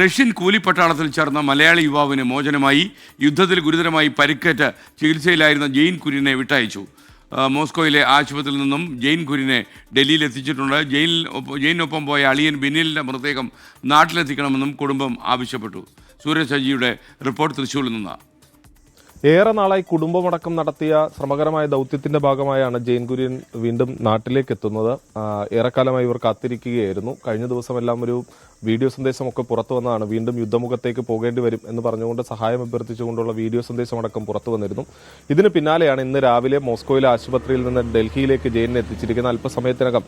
Russian കൂലിപ്പട്ടാളത്തിൽ ചേർന്ന മലയാളി യുവാവിന് മോചനമായി. യുദ്ധത്തിൽ ഗുരുതരമായി പരിക്കേറ്റ് ചികിത്സയിലായിരുന്ന ജെയിൻ കുര്യനെ വിട്ടയച്ചു. മോസ്കോയിലെ ആശുപത്രിയിൽ നിന്നും ജെയിൻ കുര്യനെ ഡൽഹിയിൽ എത്തിച്ചിട്ടുണ്ട്. ജെയിനൊപ്പം പോയ അളിയൻ ബിനിലിൻ്റെ മൃതദേഹം നാട്ടിലെത്തിക്കണമെന്നും കുടുംബം ആവശ്യപ്പെട്ടു. സൂരജ് അജിയുടെ റിപ്പോർട്ട് തൃശ്ശൂരിൽ നിന്ന്. ഏറെ നാളായി കുടുംബമടക്കം നടത്തിയ ശ്രമകരമായ ദൗത്യത്തിന്റെ ഭാഗമായാണ് ജെയിൻ കുര്യൻ വീണ്ടും നാട്ടിലേക്ക് എത്തുന്നത്. ഏറെക്കാലമായി ഇവർ കാത്തിരിക്കുകയായിരുന്നു. കഴിഞ്ഞ ദിവസമെല്ലാം ഒരു വീഡിയോ സന്ദേശമൊക്കെ പുറത്തു വന്നതാണ്. വീണ്ടും യുദ്ധമുഖത്തേക്ക് പോകേണ്ടി വരും എന്ന് പറഞ്ഞുകൊണ്ട് സഹായം അഭ്യർത്ഥിച്ചുകൊണ്ടുള്ള വീഡിയോ സന്ദേശമടക്കം പുറത്തു വന്നിരുന്നു. ഇതിന് പിന്നാലെയാണ് ഇന്ന് രാവിലെ മോസ്കോയിലെ ആശുപത്രിയിൽ നിന്ന് ഡൽഹിയിലേക്ക് ജെയിനെ എത്തിച്ചിരിക്കുന്നത്. അല്പസമയത്തിനകം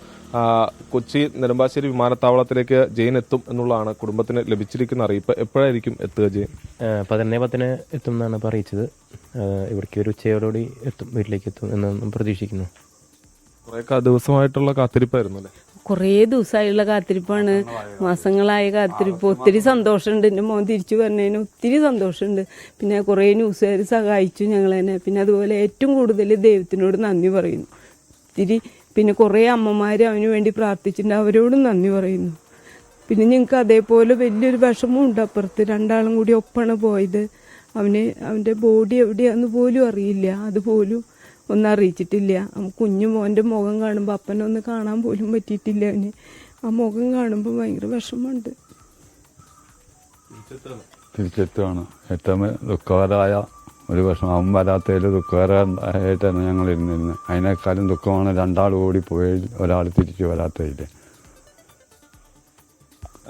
കൊച്ചി നെടുമ്പാശ്ശേരി വിമാനത്താവളത്തിലേക്ക് ജെയിൻ എത്തും എന്നുള്ളതാണ് കുടുംബത്തിന് ലഭിച്ചിരിക്കുന്ന അറിയിപ്പ്. എപ്പോഴായിരിക്കും എത്തുക ജെയിൻ? 11:10 എത്തും എന്നാണ് അറിയിച്ചത്. ഇവിടേക്ക് ഒരു ഉച്ചയോടുകൂടി എത്തും, വീട്ടിലേക്ക് എത്തും എന്ന് പ്രതീക്ഷിക്കുന്നു. കുറെ ദിവസമായിട്ടുള്ള കാത്തിരിപ്പായിരുന്നു അല്ലേ? കുറേ ദിവസമായുള്ള കാത്തിരിപ്പാണ്, മാസങ്ങളായ കാത്തിരിപ്പ്. ഒത്തിരി സന്തോഷമുണ്ട്, എൻ്റെ മോൻ തിരിച്ചു പറഞ്ഞതിന് ഒത്തിരി സന്തോഷമുണ്ട്. പിന്നെ കുറേ ന്യൂസുകാർ സഹായിച്ചു ഞങ്ങളെന്നെ. പിന്നെ അതുപോലെ ഏറ്റവും കൂടുതൽ ദൈവത്തിനോട് നന്ദി പറയുന്നു. പിന്നെ കുറേ അമ്മമാർ അവന് വേണ്ടി പ്രാർത്ഥിച്ചിട്ടുണ്ട്, അവരോടും നന്ദി പറയുന്നു. പിന്നെ ഞങ്ങൾക്ക് അതേപോലെ വലിയൊരു വിഷമമുണ്ട്. അപ്പുറത്ത് രണ്ടാളും കൂടി ഒപ്പാണ് പോയത്. അവൻ്റെ ബോഡി എവിടെയാന്ന് പോലും അറിയില്ല, അതുപോലും ഒന്നും അറിയിച്ചിട്ടില്ല. കുഞ്ഞു മോൻ്റെ മുഖം കാണുമ്പോൾ അപ്പനൊന്ന് കാണാൻ പോലും പറ്റിയിട്ടില്ല. അവന് ആ മുഖം കാണുമ്പോൾ ഭയങ്കര വിഷമമുണ്ട്. തിരിച്ചെത്തുകയാണ്. ഏറ്റവും ദുഃഖകരമായ ഒരു വിഷമം. അവൻ വരാത്തതിൽ ദുഃഖകരമായിട്ടാണ് ഞങ്ങൾ ഇരുന്നിരുന്നത്. അതിനേക്കാളും ദുഃഖമാണ് രണ്ടാൾ ഓടിപ്പോയി, ഒരാൾ തിരിച്ചു വരാത്തതിൽ.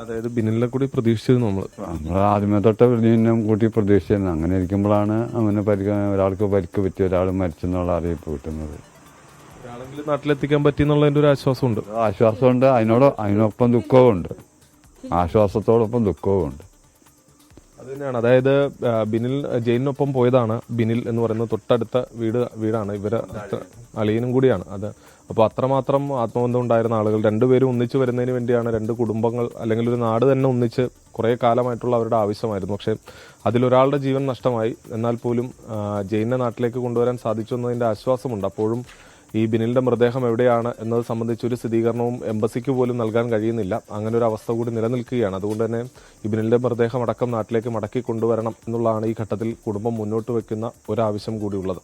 അതായത് ബിനിലിനെ കൂടി പ്രതീക്ഷിച്ചിരുന്നു നമ്മൾ ആദ്യമേ തൊട്ട് ബിനിലിനും കൂട്ടി പ്രതീക്ഷിച്ചിരുന്നു. അങ്ങനെ ഇരിക്കുമ്പോഴാണ് അവന് ഒരാൾക്ക് പരിക്ക് പറ്റി, ഒരാൾ മരിച്ചെന്നുള്ള അറിയിപ്പ് കിട്ടുന്നത്. ഒരാളെങ്കിലും നാട്ടിലെത്തിക്കാൻ പറ്റിയെന്നുള്ളതിൻ്റെ ഒരു ആശ്വാസമുണ്ട്. ആശ്വാസമുണ്ട്, അതിനൊപ്പം ദുഃഖവുമുണ്ട്. ആശ്വാസത്തോടൊപ്പം ദുഃഖവുമുണ്ട്. അത് തന്നെയാണ്. അതായത് ജെയിനൊപ്പം പോയതാണ് ബിനിൽ എന്ന് പറയുന്നത്. തൊട്ടടുത്ത വീടാണ് ഇവര്, അളിയനും കൂടിയാണ് അത്. അപ്പോൾ അത്രമാത്രം ആത്മബന്ധം ഉണ്ടായിരുന്ന ആളുകൾ രണ്ടുപേരും ഒന്നിച്ചു വരുന്നതിന് വേണ്ടിയാണ്. രണ്ട് കുടുംബങ്ങൾ അല്ലെങ്കിൽ ഒരു നാട് തന്നെ ഒന്നിച്ച് കുറേ കാലമായിട്ടുള്ള അവരുടെ ആവശ്യമായിരുന്നു. പക്ഷേ അതിലൊരാളുടെ ജീവൻ നഷ്ടമായി. എന്നാൽ പോലും ജെയിനെ നാട്ടിലേക്ക് കൊണ്ടുവരാൻ സാധിച്ചു എന്നതിൻ്റെ ആശ്വാസമുണ്ട്. അപ്പോഴും ഈ ബിനിലിന്റെ മൃതദേഹം എവിടെയാണ് എന്നത് സംബന്ധിച്ചൊരു സ്ഥിരീകരണവും എംബസിക്ക് പോലും നൽകാൻ കഴിയുന്നില്ല. അങ്ങനെ ഒരു അവസ്ഥ കൂടി നിലനിൽക്കുകയാണ്. അതുകൊണ്ട് തന്നെ ഈ ബിനിലിന്റെ മൃതദേഹം അടക്കം നാട്ടിലേക്ക് മടക്കി കൊണ്ടുവരണം എന്നുള്ളതാണ് ഈ ഘട്ടത്തിൽ കുടുംബം മുന്നോട്ട് വയ്ക്കുന്ന ഒരാവശ്യം കൂടിയുള്ളത്.